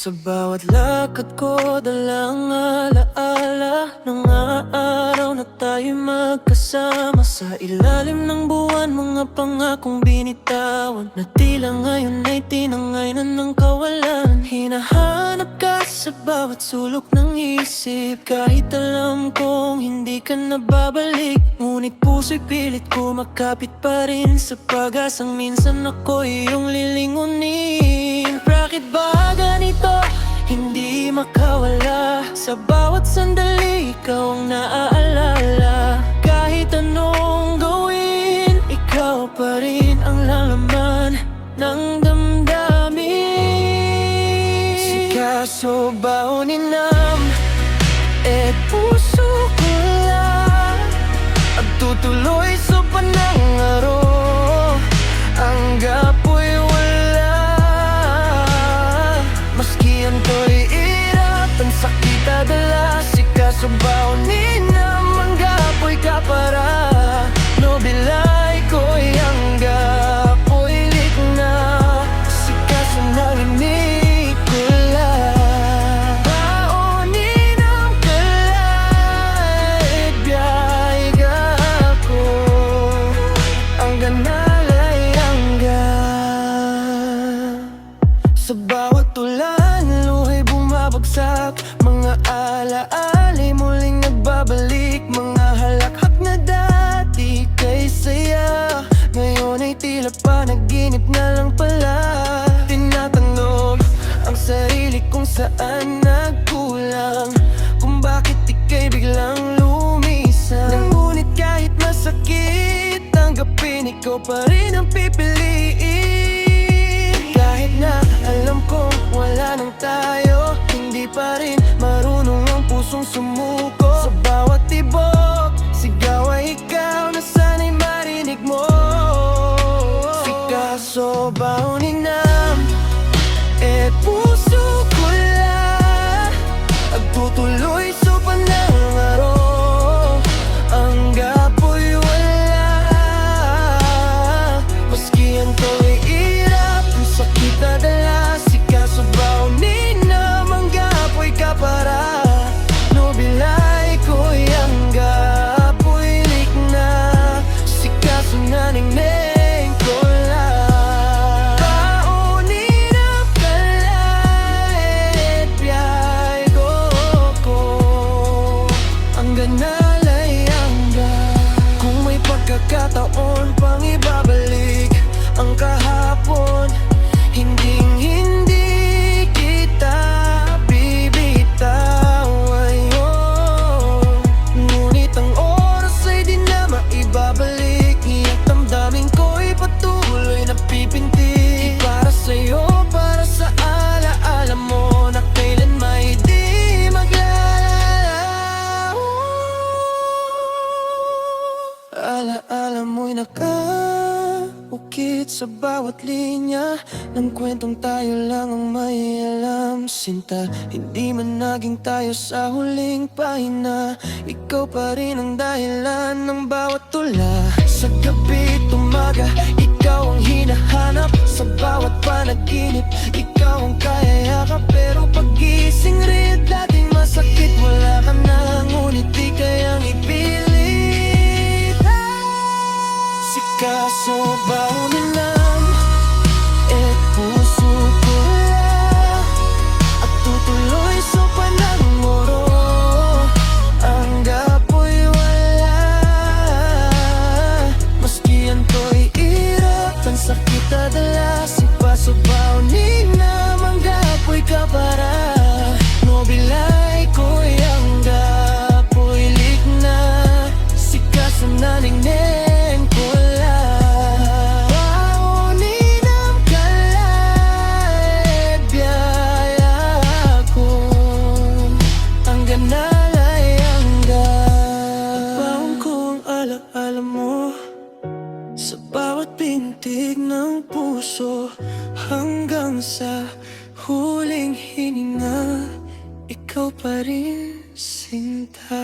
Sa bawat lakad ko, dalang alaala ng araw na tayo'y magkasama. Sa ilalim ng buwan, mga pangakong binitawan na tila ngayon ay tinangay na ng kawalan. Hinahanap ka sa bawat sulok ng isip, kahit alam kong hindi ka na babalik. Ngunit puso'y pilit kumakapit pa rin sa pag-asang minsan ako'y iyong lilingunin. Bakit ba ganito? Hindi makawala. Sa bawat sandali, ikaw ang naaalala. Kahit anong gawin, ikaw pa rin ang lalaman ng damdamin. Sikaso ba o ninam, puso ko lang at tutuloy sa panangaro. Ang gapo'y wala, maski ang to'y irap, ang sakit adala. Sikaso ba o ninam, ang gapo'y kapara. Nobilay ko'y ang gapo'y likna. Sikaso narinig ko lang. Baoninam kalay, biyay ako. Ang ganalay sa bawat ulan, luhay bumabagsak. Mga alaala'y muling nagbabalik. Mga halakhak na dati kay saya, ngayon ay tila panaginip na lang pala. Tinatanong ang sarili kung saan nagkulang, kung bakit ika'y biglang lumisan. Ngunit kahit masakit tanggapin, ikaw pa rin ang pipiliin. Kahit na alam kong wala nang tayo, hindi pa rin marunong ang pusong sumuko. Sa bawat tibok, sigaw ay ikaw na sana'y marinig mo. Sikaso ba o ninam, puso ko lang at tutuloy sa panangaro. Ang gapo'y wala, maski ang to'y irap, ang sakit adala. Sikaso ba o ninam, ang gapo'y kapara. Nobilay ko'y ang gapo'y likna. Sikaso nanineng ko lang. Baoninam kalay, biyay ko. Ang ganalay kung may pagkakataon pang ibabalik ang kahapon, hinding-hindi kita bibitaw ngayon. Ngunit ang oras ay di na maibabalik. Iyang damdamin ko'y patuloy na pipintig. Para sa'yo, para sa alaala mo na kailan may di maglalala. Alaala mo'y nakaukit sa bawat linya ng kwentong tayo lang ang may alam. Sinta, hindi man naging tayo sa huling pahina, ikaw pa rin ang dahilan ng bawat tula. Sa gabi't umaga, ikaw ang hinahanap. Sa bawat panaginip, ikaw ang kaya yakap. Pero pag-gising rin dating masakit, wala ka na, ngunit di kayang ipilit. Sikaso ba o ninam, puso ko lang at tutuloy sa panangaro. Ang gapo'y wala, maski ang to'y irap, ang sakit adala. Sikaso ba o ninam, ang gapo'y kapara. Nobilay ko'y ang gapo'y likna. Sikaso nanineng ko lang. Baoninam kalay, biyay ako. Ang ganalay Nagbaon ko ang alaala mo sa bawat pintig ng puso, hanggang sa huling hininga, ikaw pa rin, sinta.